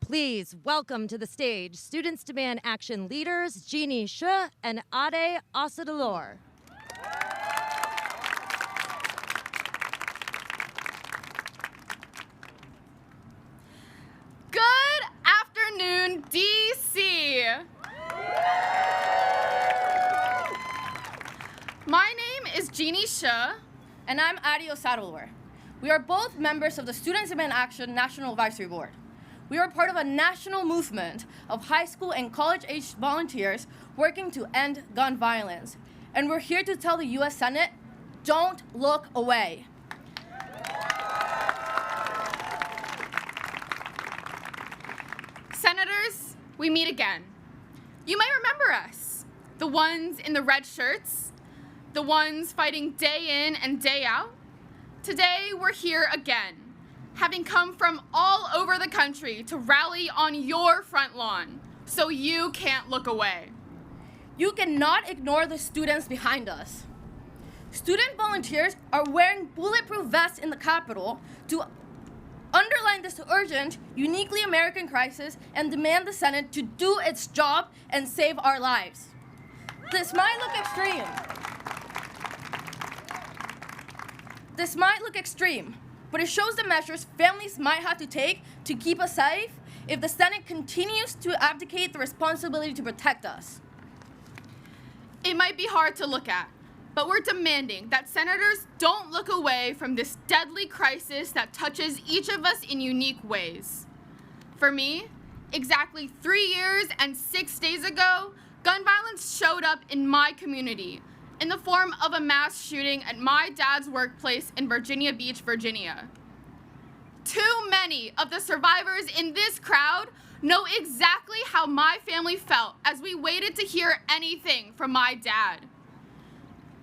Please welcome to the stage Students Demand Action leaders Jeannie Shi and Ade Asadalor. Good afternoon, DC. My name is Jeannie Shi. And I'm Ade Asadalor. We are both members of the Students Demand Action National Advisory Board. We are part of a national movement of high school and college-aged volunteers working to end gun violence. And we're here to tell the U.S. Senate, don't look away. Senators, we meet again. You might remember us, the ones in the red shirts, the ones fighting day in and day out. Today, we're here again, having come from all over the country to rally on your front lawn, so you can't look away. You cannot ignore the students behind us. Student volunteers are wearing bulletproof vests in the Capitol to underline this urgent, uniquely American crisis and demand the Senate to do its job and save our lives. This might look extreme, but it shows the measures families might have to take to keep us safe if the Senate continues to abdicate the responsibility to protect us. It might be hard to look at, but we're demanding that senators don't look away from this deadly crisis that touches each of us in unique ways. For me, exactly 3 years and 6 days ago, gun violence showed up in my community in the form of a mass shooting at my dad's workplace in Virginia Beach, Virginia. Too many of the survivors in this crowd know exactly how my family felt as we waited to hear anything from my dad.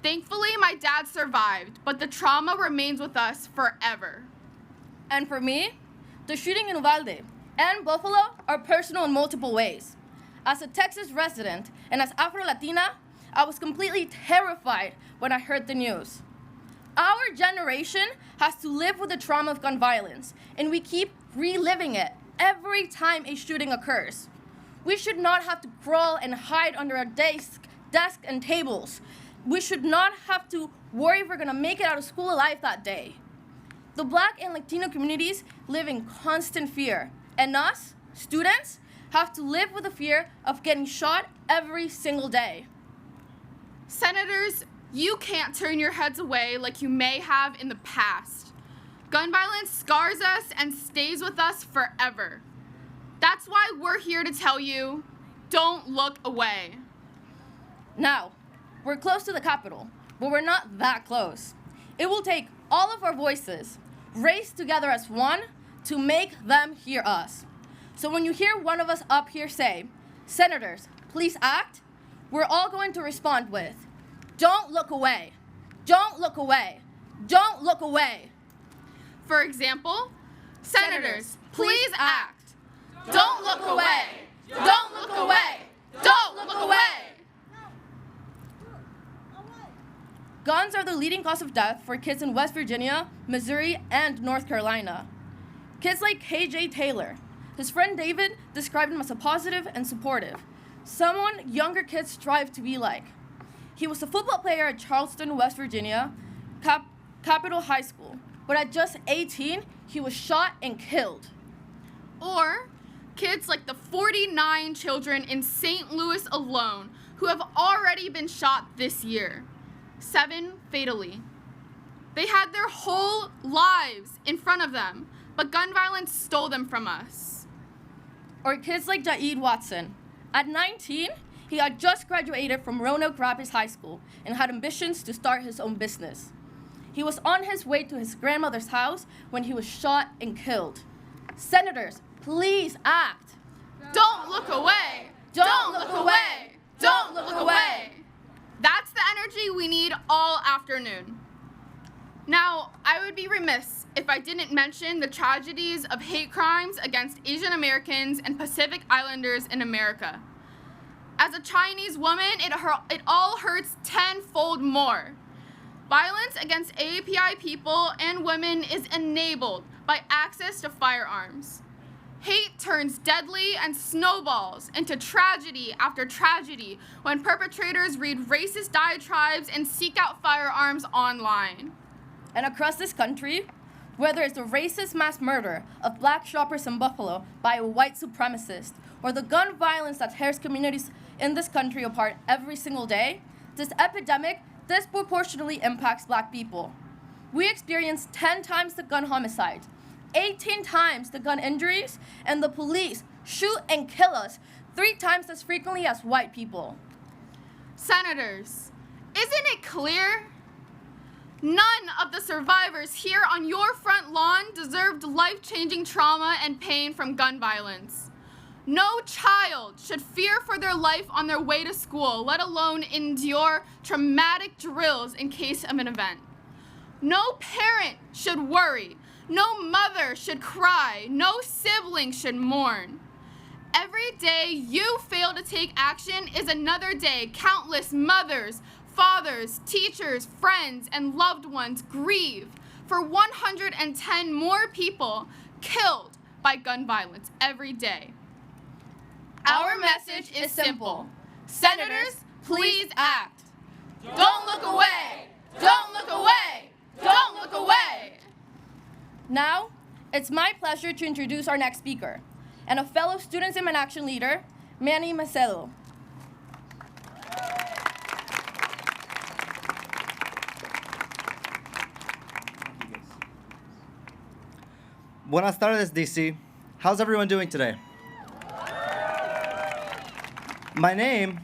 Thankfully, my dad survived, but the trauma remains with us forever. And for me, the shooting in Uvalde and Buffalo are personal in multiple ways. As a Texas resident and as Afro-Latina, I was completely terrified when I heard the news. Our generation has to live with the trauma of gun violence, and we keep reliving it every time a shooting occurs. We should not have to crawl and hide under our desk and tables. We should not have to worry if we're gonna make it out of school alive that day. The Black and Latino communities live in constant fear, and us, students, have to live with the fear of getting shot every single day. Senators, you can't turn your heads away like you may have in the past. Gun violence scars us and stays with us forever. That's why we're here to tell you, don't look away. Now, we're close to the Capitol, but we're not that close. It will take all of our voices, raised together as one, to make them hear us. So when you hear one of us up here say, "Senators, please act," we're all going to respond with, "Don't look away. Don't look away. Don't look away." For example, senators, please act. Don't look away. Don't look away. Don't look away. Guns are the leading cause of death for kids in West Virginia, Missouri, and North Carolina. Kids like KJ Taylor. His friend David described him as a positive and supportive, someone younger kids strive to be like. He was a football player at Charleston, West Virginia, Capitol High School, but at just 18, he was shot and killed. Or kids like the 49 children in St. Louis alone who have already been shot this year, 7 fatally. They had their whole lives in front of them, but gun violence stole them from us. Or kids like Jaid Watson. At 19, he had just graduated from Roanoke Rapids High School and had ambitions to start his own business. He was on his way to his grandmother's house when he was shot and killed. Senators, please act. Don't look away. Don't look away. Don't look away. That's the energy we need all afternoon. Now, I would be remiss if I didn't mention the tragedies of hate crimes against Asian Americans and Pacific Islanders in America. As a Chinese woman, it all hurts tenfold more. Violence against AAPI people and women is enabled by access to firearms. Hate turns deadly and snowballs into tragedy after tragedy when perpetrators read racist diatribes and seek out firearms online. And across this country, whether it's the racist mass murder of black shoppers in Buffalo by a white supremacist, or the gun violence that tears communities in this country apart every single day, this epidemic disproportionately impacts black people. We experience 10 times the gun homicides, 18 times the gun injuries, and the police shoot and kill us 3 times as frequently as white people. Senators, isn't it clear? None of the survivors here on your front lawn deserved life-changing trauma and pain from gun violence. No child should fear for their life on their way to school, let alone endure traumatic drills in case of an event. No parent should worry. No mother should cry. No sibling should mourn. Every day you fail to take action is another day countless mothers, fathers, teachers, friends, and loved ones grieve for 110 more people killed by gun violence every day. Our message is simple. Senators, please act. Don't look away. Don't look away. Don't look away. Now, it's my pleasure to introduce our next speaker, and a fellow Students in Action leader, Manny Macedo. Buenas tardes, DC. How's everyone doing today? My name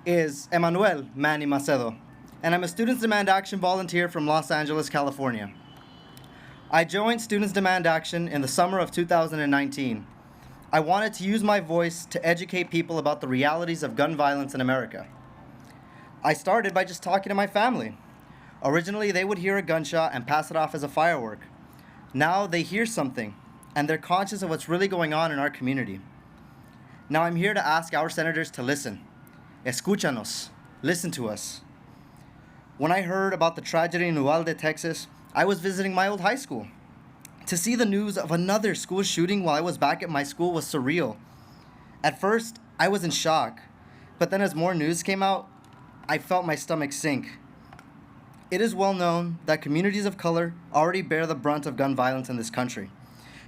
is Emmanuel Manny Macedo, and I'm a Students Demand Action volunteer from Los Angeles, California. I joined Students Demand Action in the summer of 2019. I wanted to use my voice to educate people about the realities of gun violence in America. I started by just talking to my family. Originally, they would hear a gunshot and pass it off as a firework. Now they hear something, and they're conscious of what's really going on in our community. Now I'm here to ask our senators to listen. Escúchanos. Listen to us. When I heard about the tragedy in Uvalde, Texas, I was visiting my old high school. To see the news of another school shooting while I was back at my school was surreal. At first, I was in shock, but then as more news came out, I felt my stomach sink. It is well known that communities of color already bear the brunt of gun violence in this country.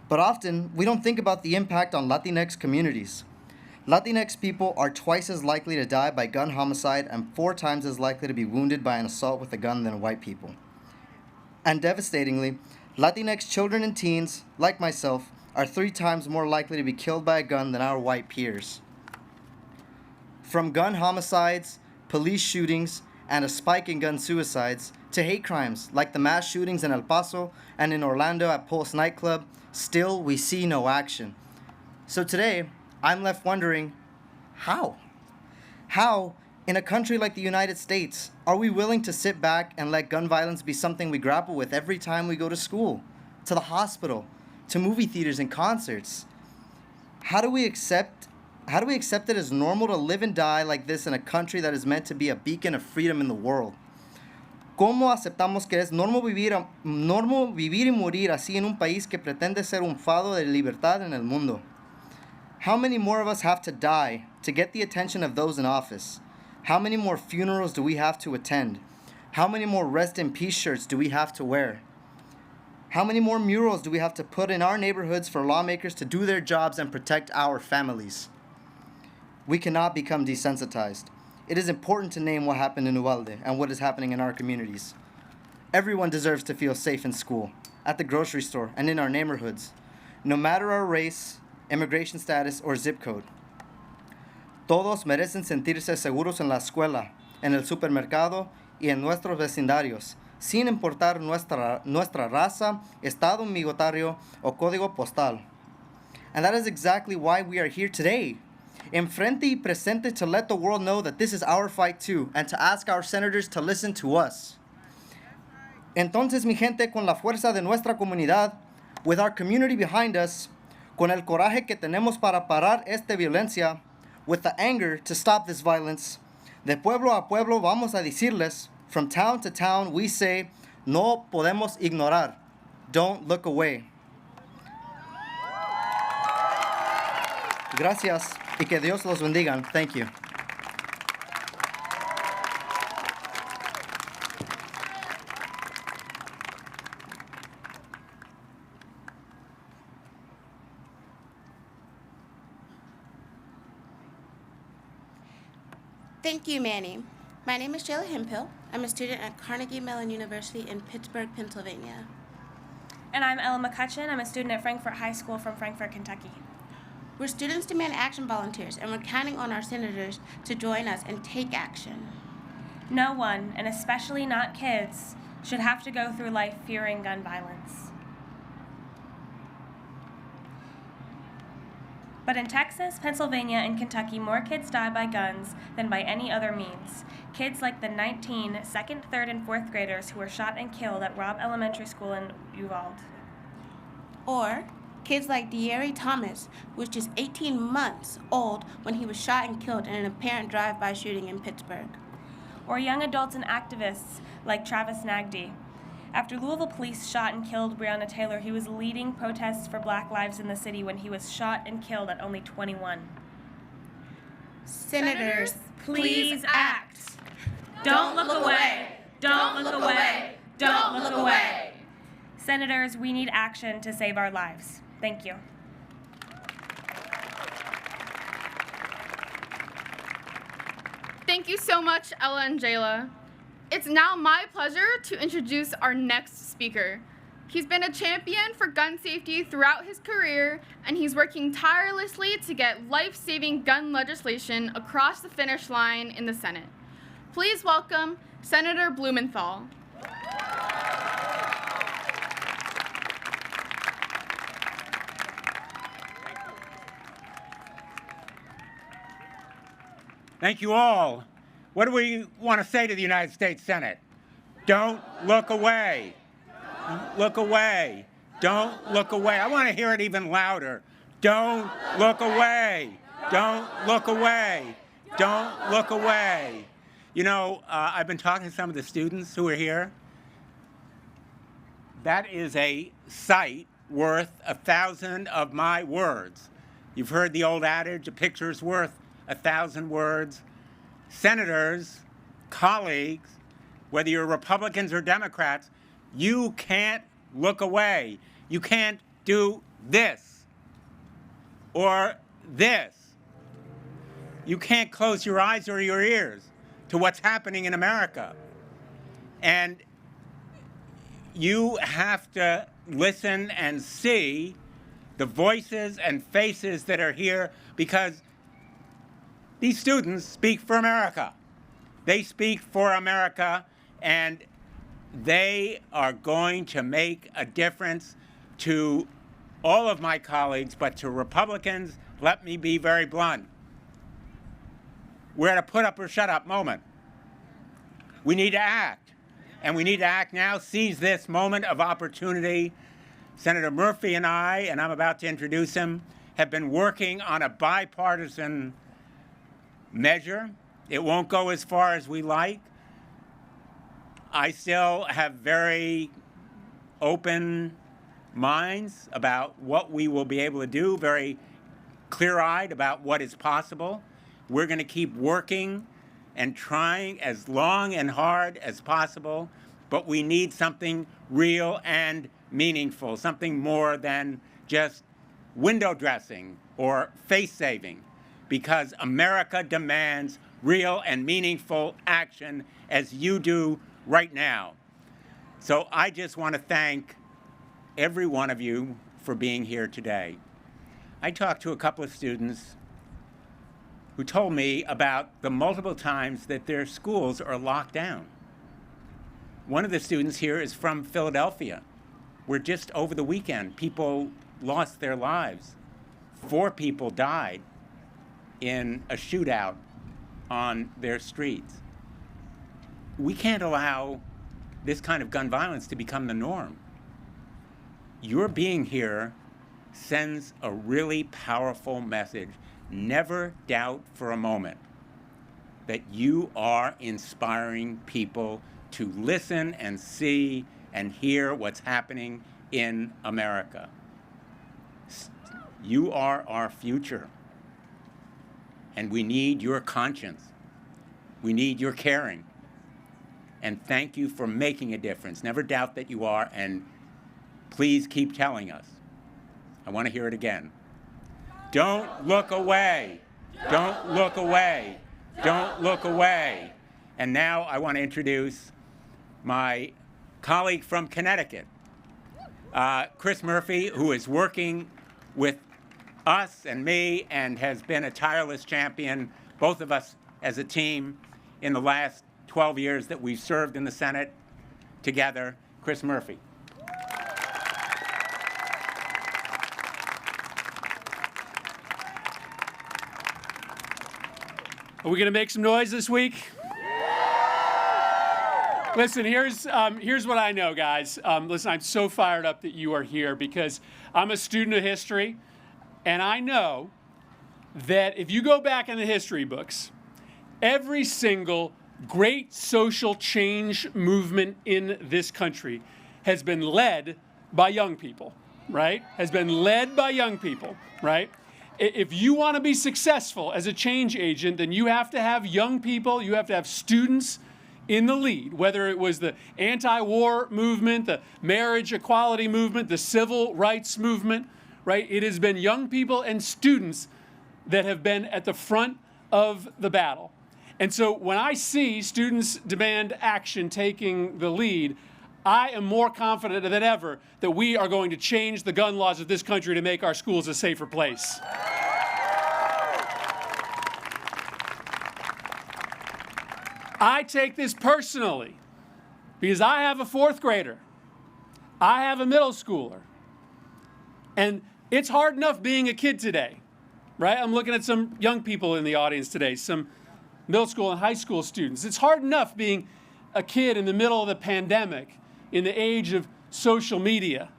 But often, we don't think about the impact on Latinx communities. Latinx people are twice as likely to die by gun homicide and 4 times as likely to be wounded by an assault with a gun than white people. And devastatingly, Latinx children and teens, like myself, are 3 times more likely to be killed by a gun than our white peers. From gun homicides, police shootings, and a spike in gun suicides, to hate crimes like the mass shootings in El Paso and in Orlando at Pulse nightclub, still we see no action. So today, I'm left wondering, how? How, in a country like the United States, are we willing to sit back and let gun violence be something we grapple with every time we go to school, to the hospital, to movie theaters and concerts? How do we accept it as normal to live and die like this in a country that is meant to be a beacon of freedom in the world? ¿Cómo aceptamos que es normal vivir y morir así en un país que pretende ser un faro de libertad en el mundo? How many more of us have to die to get the attention of those in office? How many more funerals do we have to attend? How many more rest in peace shirts do we have to wear? How many more murals do we have to put in our neighborhoods for lawmakers to do their jobs and protect our families? We cannot become desensitized. It is important to name what happened in Uvalde and what is happening in our communities. Everyone deserves to feel safe in school, at the grocery store, and in our neighborhoods, no matter our race, immigration status, or zip code. Todos merecen sentirse seguros en la escuela, en el supermercado y en nuestros vecindarios, sin importar nuestra raza, estado migratorio, o código postal. And that is exactly why we are here today, enfrente y presente, to let the world know that this is our fight too, and to ask our senators to listen to us. Entonces, mi gente, con la fuerza de nuestra comunidad, with our community behind us, con el coraje que tenemos para parar esta violencia, with the anger to stop this violence, de pueblo a pueblo vamos a decirles, from town to town we say, no podemos ignorar, don't look away. Gracias y que Dios los bendiga. Thank you. Thank you, Manny. My name is Jayla Hemphill. I'm a student at Carnegie Mellon University in Pittsburgh, Pennsylvania. And I'm Ella McCutcheon. I'm a student at Frankfort High School from Frankfort, Kentucky. We're Students Demand Action volunteers, and we're counting on our senators to join us and take action. No one, and especially not kids, should have to go through life fearing gun violence. But in Texas, Pennsylvania, and Kentucky, more kids die by guns than by any other means. Kids like the 19 second, third, and fourth graders who were shot and killed at Robb Elementary School in Uvalde. Or kids like De'Ari Thomas, who was just 18 months old when he was shot and killed in an apparent drive-by shooting in Pittsburgh. Or young adults and activists like Travis Nagdy. After Louisville police shot and killed Breonna Taylor, he was leading protests for Black lives in the city when he was shot and killed at only 21. Senators, Please act. Don't look away. Don't look away. Don't look away. Senators, we need action to save our lives. Thank you. Thank you so much, Ella and Jayla. It's now my pleasure to introduce our next speaker. He's been a champion for gun safety throughout his career, and he's working tirelessly to get life-saving gun legislation across the finish line in the Senate. Please welcome Senator Blumenthal. Thank you all. What do we want to say to the United States Senate? Don't look away. Look away. Don't look away. I want to hear it even louder. Don't look away. Don't look away. Don't look away. You know, I've been talking to some of the students who are here. That is a sight worth 1,000 of my words. You've heard the old adage, a picture's worth 1,000 words. Senators, colleagues, whether you're Republicans or Democrats, you can't look away. You can't do this or this. You can't close your eyes or your ears to what's happening in America. And you have to listen and see the voices and faces that are here, because these students speak for America. They speak for America, and they are going to make a difference to all of my colleagues, but to Republicans, let me be very blunt. We're at a put up or shut up moment. We need to act, and we need to act now, seize this moment of opportunity. Senator Murphy and I'm about to introduce him, have been working on a bipartisan measure. It won't go as far as we like. I still have very open minds about what we will be able to do, very clear-eyed about what is possible. We're going to keep working and trying as long and hard as possible, but we need something real and meaningful, something more than just window dressing or face saving, because America demands real and meaningful action, as you do right now. So I just want to thank every one of you for being here today. I talked to a couple of students who told me about the multiple times that their schools are locked down. One of the students here is from Philadelphia, where just over the weekend, people lost their lives. 4 people died in a shootout on their streets. We can't allow this kind of gun violence to become the norm. Your being here sends a really powerful message. Never doubt for a moment that you are inspiring people to listen and see and hear what's happening in America. You are our future. And we need your conscience. We need your caring. And thank you for making a difference. Never doubt that you are, and please keep telling us. I want to hear it again. Don't look away. Don't look away. Don't look away. And now I want to introduce my colleague from Connecticut, Chris Murphy, who is working with us and me and has been a tireless champion, both of us as a team, in the last 12 years that we've served in the Senate together. Chris Murphy. Are we going to make some noise this week? Listen, here's what I know, guys. Listen, I'm so fired up that you are here because I'm a student of history, and I know that if you go back in the history books, every single great social change movement in this country has been led by young people, right? Has been led by young people, right? If you want to be successful as a change agent, then you have to have young people, you have to have students in the lead, whether it was the anti-war movement, the marriage equality movement, the civil rights movement, right? It has been young people and students that have been at the front of the battle. And so when I see Students Demand Action taking the lead, I am more confident than ever that we are going to change the gun laws of this country to make our schools a safer place. I take this personally because I have a fourth grader. I have a middle schooler. And it's hard enough being a kid today, right? I'm looking at some young people in the audience today, some middle school and high school students. It's hard enough being a kid in the middle of the pandemic, in the age of social media.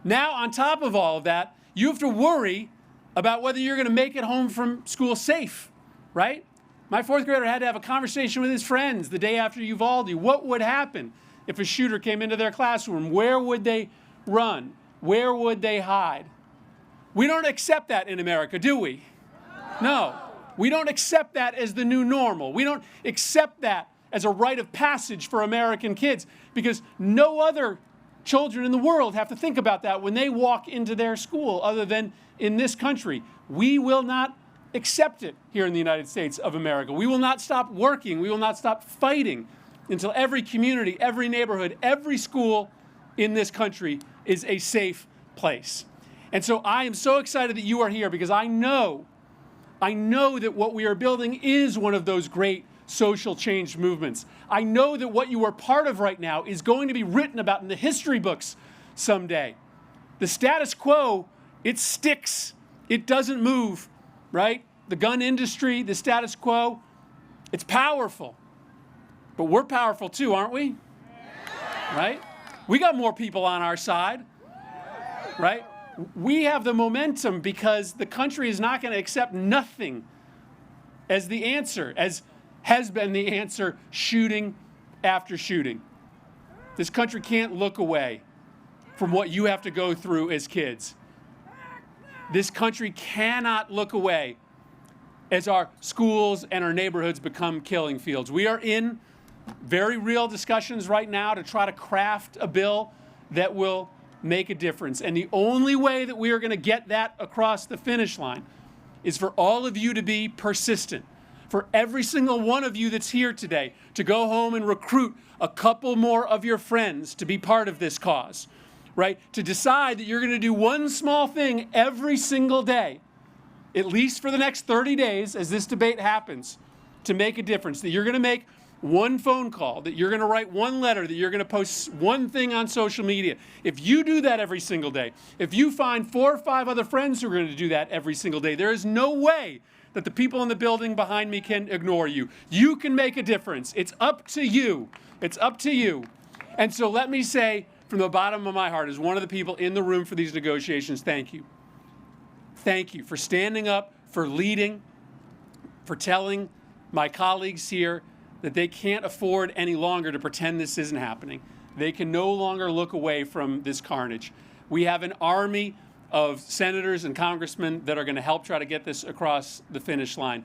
Now, on top of all of that, you have to worry about whether you're going to make it home from school safe, right? My fourth grader had to have a conversation with his friends the day after Uvalde. What would happen if a shooter came into their classroom? Where would they run? Where would they hide? We don't accept that in America, do we? No. We don't accept that as the new normal. We don't accept that as a rite of passage for American kids because no other children in the world have to think about that when they walk into their school other than in this country. We will not accept it here in the United States of America. We will not stop working. We will not stop fighting until every community, every neighborhood, every school in this country is a safe place. And so I am so excited that you are here because I know that what we are building is one of those great social change movements. I know that what you are part of right now is going to be written about in the history books someday. The status quo, it sticks. It doesn't move, right? The gun industry, the status quo, it's powerful. But we're powerful too, aren't we? Right? We got more people on our side, right? We have the momentum because the country is not going to accept nothing as the answer, as has been the answer shooting after shooting. This country can't look away from what you have to go through as kids. This country cannot look away as our schools and our neighborhoods become killing fields. We are in very real discussions right now to try to craft a bill that will make a difference. And the only way that we are going to get that across the finish line is for all of you to be persistent. For every single one of you that's here today to go home and recruit a couple more of your friends to be part of this cause, right? To decide that you're going to do one small thing every single day, at least for the next 30 days as this debate happens, to make a difference. That you're going to make one phone call, that you're going to write one letter, that you're going to post one thing on social media. If you do that every single day, if you find 4 or 5 other friends who are going to do that every single day, there is no way that the people in the building behind me can ignore you. You can make a difference. It's up to you. It's up to you. And so let me say from the bottom of my heart, as one of the people in the room for these negotiations, thank you. Thank you for standing up, for leading, for telling my colleagues here that they can't afford any longer to pretend this isn't happening. They can no longer look away from this carnage. We have an army of senators and congressmen that are going to help try to get this across the finish line.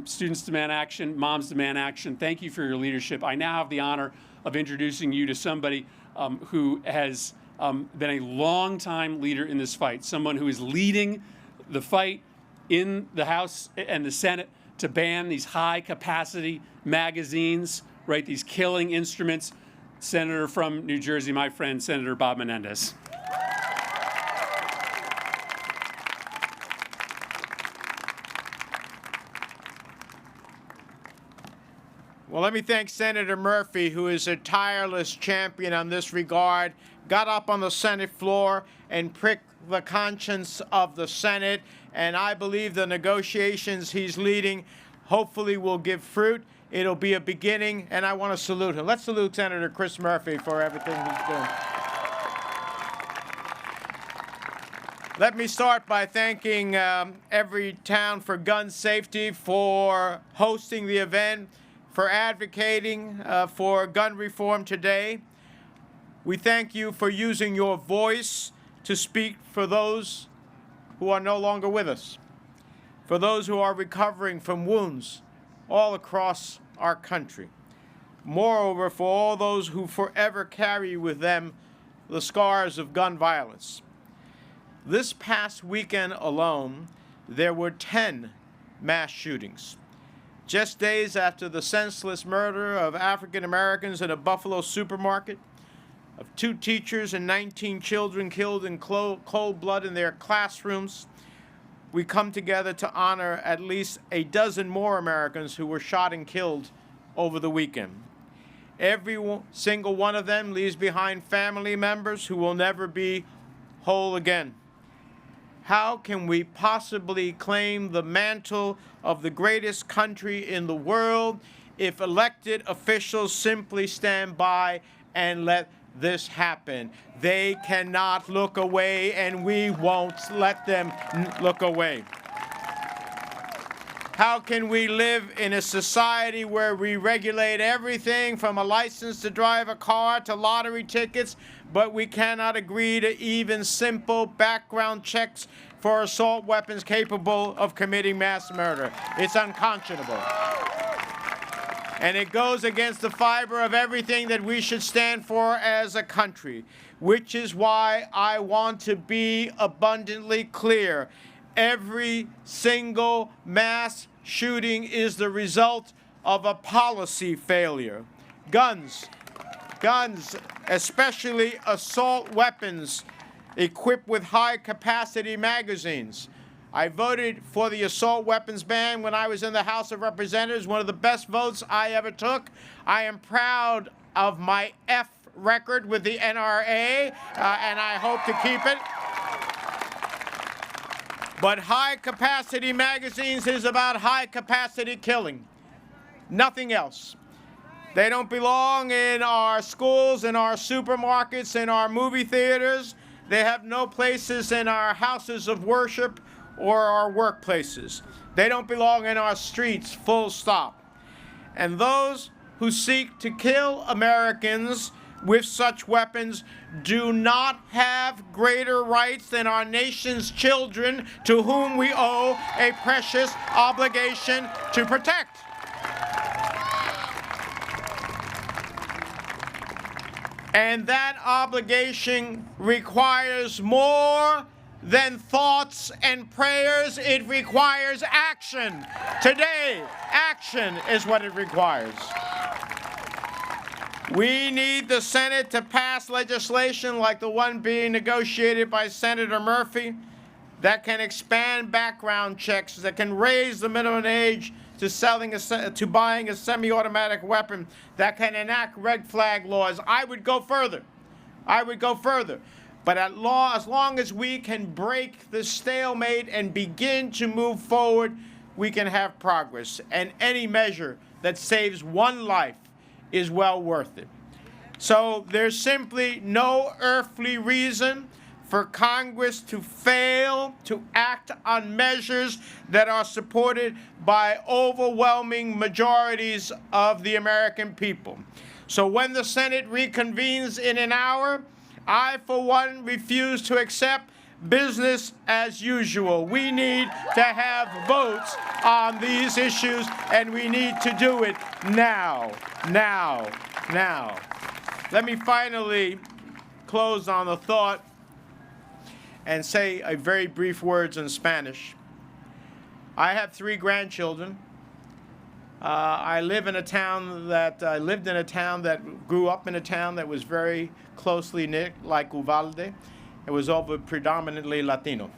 Students Demand Action, Moms Demand Action, thank you for your leadership. I now have the honor of introducing you to somebody who has been a long-time leader in this fight, someone who is leading the fight in the House and the Senate to ban these high-capacity magazines, right, these killing instruments. Senator from New Jersey, my friend, Senator Bob Menendez. Well, let me thank Senator Murphy, who is a tireless champion on this regard, got up on the Senate floor and pricked the conscience of the Senate, and I believe the negotiations he's leading hopefully will give fruit. It'll be a beginning, and I want to salute him. Let's salute Senator Chris Murphy for everything he's doing. Let me start by thanking Everytown for Gun Safety for hosting the event, for advocating for gun reform today. We thank you for using your voice to speak for those who are no longer with us, for those who are recovering from wounds all across our country. Moreover, for all those who forever carry with them the scars of gun violence. This past weekend alone, there were 10 mass shootings. Just days after the senseless murder of African Americans in a Buffalo supermarket, of 2 teachers and 19 children killed in cold blood in their classrooms, we come together to honor at least a dozen more Americans who were shot and killed over the weekend. Every single one of them leaves behind family members who will never be whole again. How can we possibly claim the mantle of the greatest country in the world if elected officials simply stand by and let this happen? They cannot look away, and we won't let them look away. How can we live in a society where we regulate everything from a license to drive a car to lottery tickets, but we cannot agree to even simple background checks for assault weapons capable of committing mass murder? It's unconscionable. And it goes against the fiber of everything that we should stand for as a country, which is why I want to be abundantly clear. Every single mass shooting is the result of a policy failure. Guns, especially assault weapons equipped with high-capacity magazines. I voted for the assault weapons ban when I was in the House of Representatives, one of the best votes I ever took. I am proud of my F record with the NRA, and I hope to keep it. But high-capacity magazines is about high-capacity killing, nothing else. They don't belong in our schools, in our supermarkets, in our movie theaters. They have no places in our houses of worship or our workplaces. They don't belong in our streets, full stop. And those who seek to kill Americans with such weapons do not have greater rights than our nation's children, to whom we owe a precious obligation to protect. And that obligation requires more than thoughts and prayers. It requires action. Today, action is what it requires. We need the Senate to pass legislation like the one being negotiated by Senator Murphy that can expand background checks, that can raise the minimum age to buying a semi-automatic weapon, that can enact red flag laws. I would go further. But as long as we can break the stalemate and begin to move forward, we can have progress. And any measure that saves one life is well worth it. So there's simply no earthly reason for Congress to fail to act on measures that are supported by overwhelming majorities of the American people. So when the Senate reconvenes in an hour, I, for one, refuse to accept business as usual. We need to have votes on these issues, and we need to do it now. Let me finally close on a thought and say a very brief words in Spanish. I have 3 grandchildren. I lived in a town that grew up in a town that was very closely knit, like Uvalde. It was over predominantly Latino.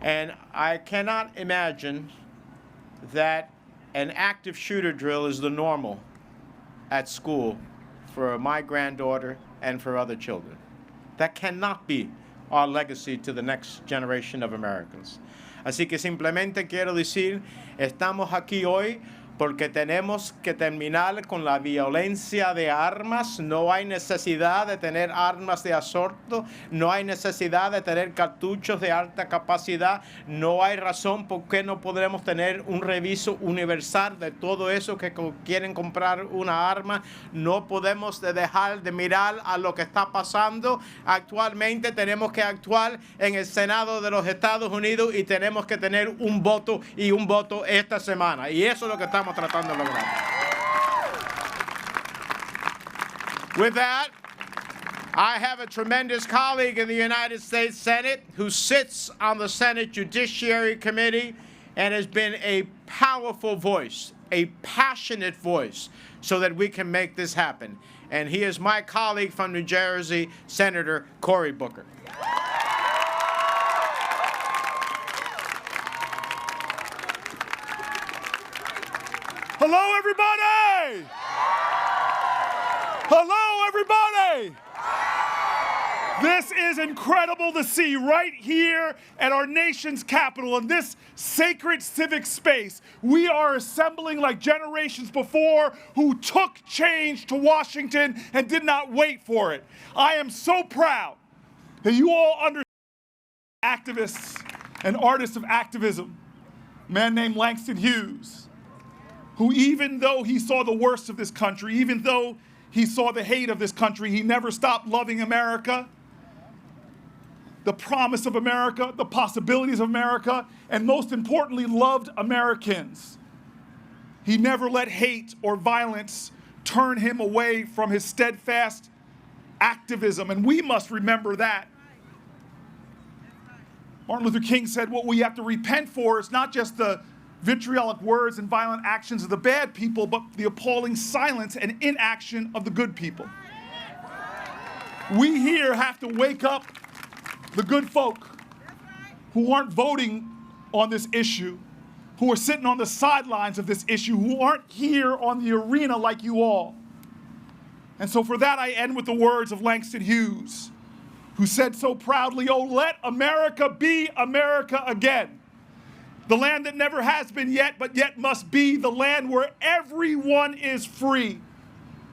And I cannot imagine that an active shooter drill is the normal at school for my granddaughter and for other children. That cannot be our legacy to the next generation of Americans. Así que simplemente quiero decir, estamos aquí hoy porque tenemos que terminar con la violencia de armas. No hay necesidad de tener armas de asalto, no hay necesidad de tener cartuchos de alta capacidad, no hay razón por qué no podremos tener un reviso universal de todo eso que quieren comprar una arma. No podemos dejar de mirar a lo que está pasando. Actualmente tenemos que actuar en el Senado de los Estados Unidos y tenemos que tener un voto esta semana. Y eso es lo que estamos tratando de lograr. With that, I have a tremendous colleague in the United States Senate who sits on the Senate Judiciary Committee and has been a powerful voice, a passionate voice, so that we can make this happen. And he is my colleague from New Jersey, Senator Cory Booker. Hello, everybody! Hello, everybody! This is incredible to see right here at our nation's capital in this sacred civic space. We are assembling like generations before who took change to Washington and did not wait for it. I am so proud that you all understand activists and artists of activism, a man named Langston Hughes, who even though he saw the worst of this country, even though he saw the hate of this country, he never stopped loving America, the promise of America, the possibilities of America, and most importantly, loved Americans. He never let hate or violence turn him away from his steadfast activism, and we must remember that. Martin Luther King said what we have to repent for is not just the vitriolic words and violent actions of the bad people, but the appalling silence and inaction of the good people. We here have to wake up the good folk who aren't voting on this issue, who are sitting on the sidelines of this issue, who aren't here on the arena like you all. And so for that, I end with the words of Langston Hughes, who said so proudly, "Oh, let America be America again. The land that never has been yet, but yet must be, the land where everyone is free.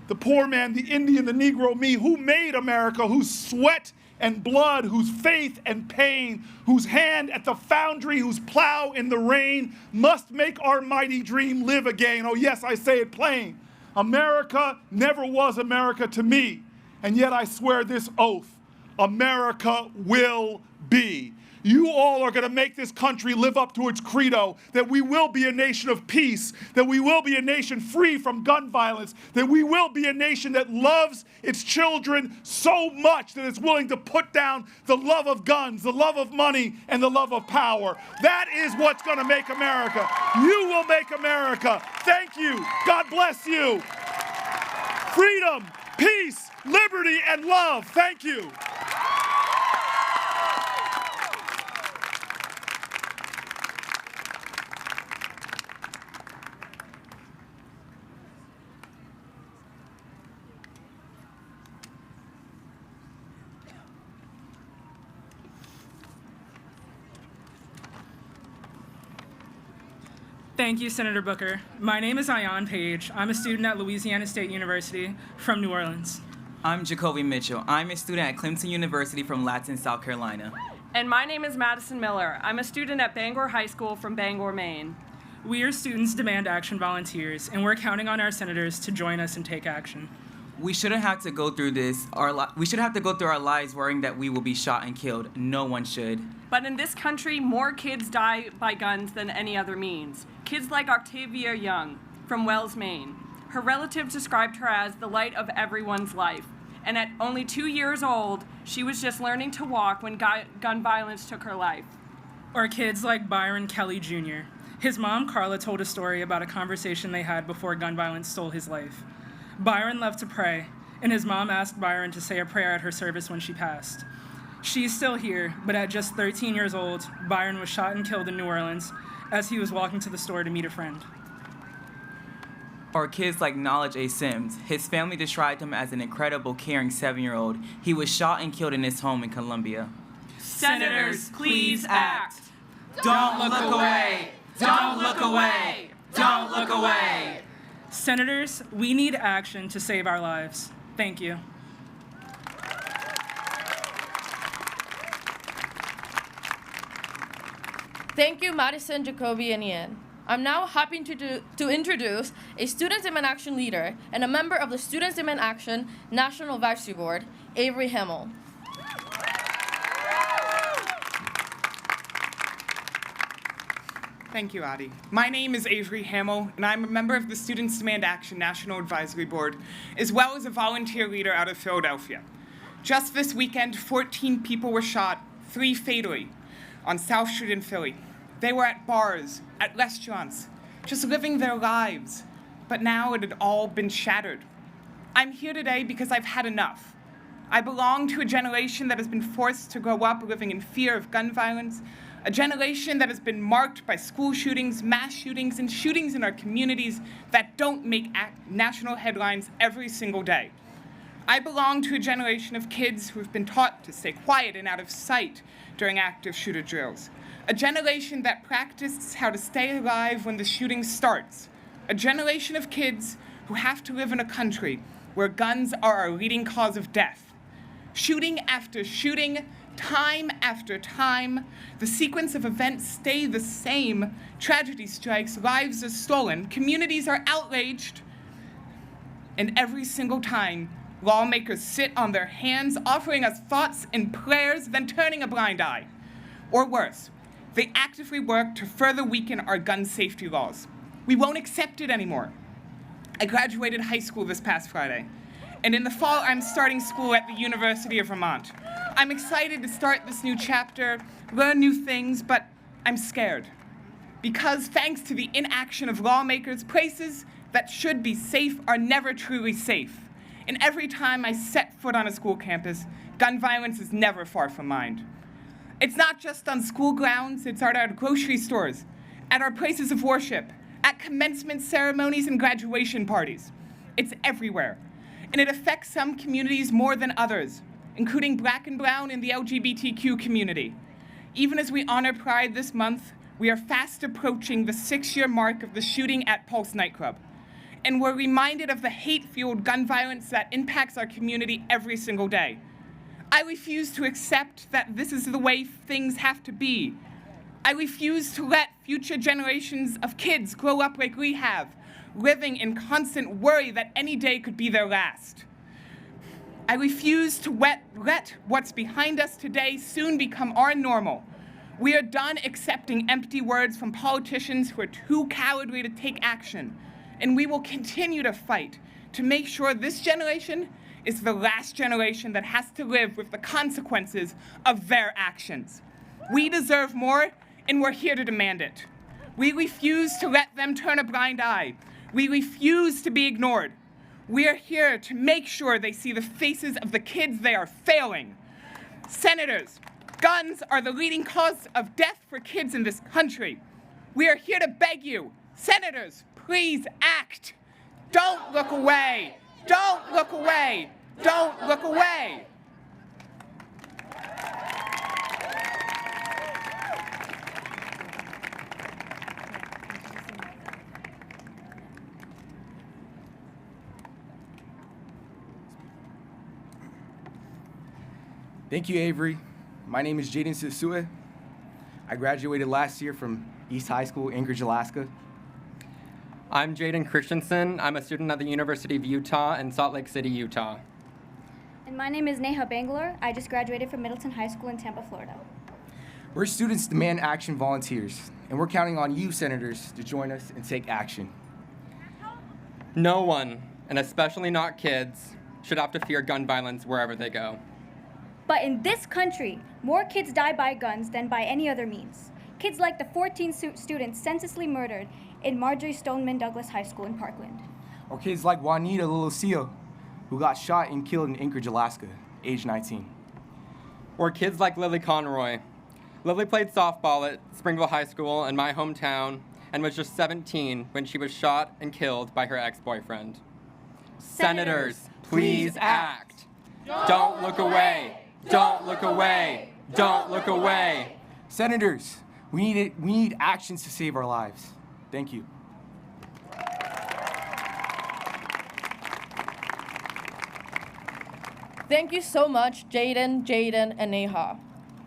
The poor man, the Indian, the Negro, me, who made America, whose sweat and blood, whose faith and pain, whose hand at the foundry, whose plow in the rain, must make our mighty dream live again." Oh yes, I say it plain. America never was America to me, and yet I swear this oath, America will be. You all are going to make this country live up to its credo, that we will be a nation of peace, that we will be a nation free from gun violence, that we will be a nation that loves its children so much that it's willing to put down the love of guns, the love of money, and the love of power. That is what's going to make America. You will make America. Thank you. God bless you. Freedom, peace, liberty, and love. Thank you. Thank you, Senator Booker. My name is Ayan Page. I'm a student at Louisiana State University from New Orleans. I'm Jacoby Mitchell. I'm a student at Clemson University from Latson, South Carolina. And my name is Madison Miller. I'm a student at Bangor High School from Bangor, Maine. We are Students Demand Action volunteers, and we're counting on our senators to join us and take action. We shouldn't have to go through this. We should have to go through our lives worrying that we will be shot and killed. No one should. But in this country, more kids die by guns than any other means. Kids like Octavia Young from Wells, Maine. Her relatives described her as the light of everyone's life. And at only 2 years old, she was just learning to walk when gun violence took her life. Or kids like Byron Kelly Jr. His mom, Carla, told a story about a conversation they had before gun violence stole his life. Byron loved to pray, and his mom asked Byron to say a prayer at her service when she passed. She's still here, but at just 13 years old, Byron was shot and killed in New Orleans as he was walking to the store to meet a friend. Or kids like Knowledge A. Sims. His family described him as an incredible, caring 7-year-old. He was shot and killed in his home in Columbia. Senators, please act. Don't look away. Don't look away. Don't look away. Senators, we need action to save our lives. Thank you. Thank you, Madison, Jacoby, and Ian. I'm now happy to introduce a Students Demand Action leader and a member of the Students Demand Action National Advisory Board, Avery Hamill. Thank you, Adi. My name is Avery Hamill, and I'm a member of the Students Demand Action National Advisory Board, as well as a volunteer leader out of Philadelphia. Just this weekend, 14 people were shot, 3 fatally, on South Street in Philly. They were at bars, at restaurants, just living their lives. But now it had all been shattered. I'm here today because I've had enough. I belong to a generation that has been forced to grow up living in fear of gun violence, a generation that has been marked by school shootings, mass shootings, and shootings in our communities that don't make national headlines every single day. I belong to a generation of kids who have been taught to stay quiet and out of sight during active shooter drills. A generation that practiced how to stay alive when the shooting starts. A generation of kids who have to live in a country where guns are our leading cause of death. Shooting after shooting, time after time, the sequence of events stay the same. Tragedy strikes, lives are stolen, communities are outraged, and every single time, lawmakers sit on their hands, offering us thoughts and prayers, then turning a blind eye. Or worse, they actively work to further weaken our gun safety laws. We won't accept it anymore. I graduated high school this past Friday, and in the fall, I'm starting school at the University of Vermont. I'm excited to start this new chapter, learn new things, but I'm scared. Because thanks to the inaction of lawmakers, places that should be safe are never truly safe. And every time I set foot on a school campus, gun violence is never far from mind. It's not just on school grounds, it's at our grocery stores, at our places of worship, at commencement ceremonies and graduation parties. It's everywhere. And it affects some communities more than others, including Black and Brown and the LGBTQ community. Even as we honor Pride this month, we are fast approaching the 6-year mark of the shooting at Pulse nightclub. And we're reminded of the hate-fueled gun violence that impacts our community every single day. I refuse to accept that this is the way things have to be. I refuse to let future generations of kids grow up like we have, living in constant worry that any day could be their last. I refuse to let what's behind us today soon become our normal. We are done accepting empty words from politicians who are too cowardly to take action, and we will continue to fight to make sure this generation is the last generation that has to live with the consequences of their actions. We deserve more, and we're here to demand it. We refuse to let them turn a blind eye. We refuse to be ignored. We are here to make sure they see the faces of the kids they are failing. Senators, guns are the leading cause of death for kids in this country. We are here to beg you, senators, please act. Don't look away. Don't look away. Don't look away. Thank you, Avery. My name is Jaden Sisue. I graduated last year from East High School, Anchorage, Alaska. I'm Jaden Christensen. I'm a student at the University of Utah in Salt Lake City, Utah. And my name is Neha Bangalore. I just graduated from Middleton High School in Tampa, Florida. We're Students Demand Action volunteers, and we're counting on you, senators, to join us and take action. No one, and especially not kids, should have to fear gun violence wherever they go. But in this country, more kids die by guns than by any other means. Kids like the 14 students senselessly murdered in Marjorie Stoneman Douglas High School in Parkland. Or kids like Juanita Lilosio, who got shot and killed in Anchorage, Alaska, age 19. Or kids like Lily Conroy. Lily played softball at Springville High School in my hometown and was just 17 when she was shot and killed by her ex-boyfriend. Senators, please act. Don't look away. Don't look away. Don't look away. Senators, we need actions to save our lives. Thank you. Thank you so much, Jaden, and Neha.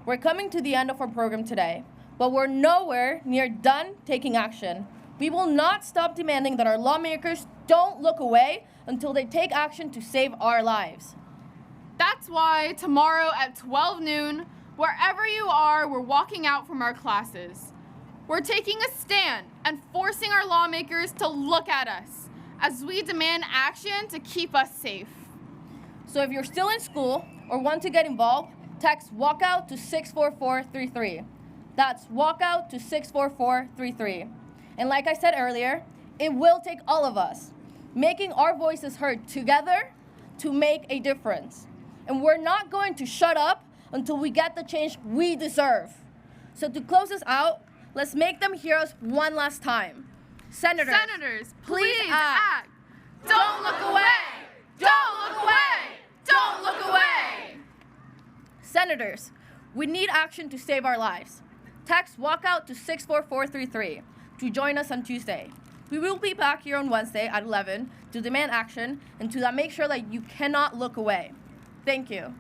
We're coming to the end of our program today, but we're nowhere near done taking action. We will not stop demanding that our lawmakers don't look away until they take action to save our lives. That's why tomorrow at 12 noon, wherever you are, we're walking out from our classes. We're taking a stand and forcing our lawmakers to look at us as we demand action to keep us safe. So if you're still in school or want to get involved, text walkout to 64433. That's walkout to 64433. And like I said earlier, it will take all of us making our voices heard together to make a difference. And we're not going to shut up until we get the change we deserve. So to close us out, let's make them hear us one last time. Senators, please act. Don't look away. Don't look away. Don't look away. Senators, we need action to save our lives. Text walkout to 64433 to join us on Tuesday. We will be back here on Wednesday at 11 to demand action and to make sure that you cannot look away. Thank you.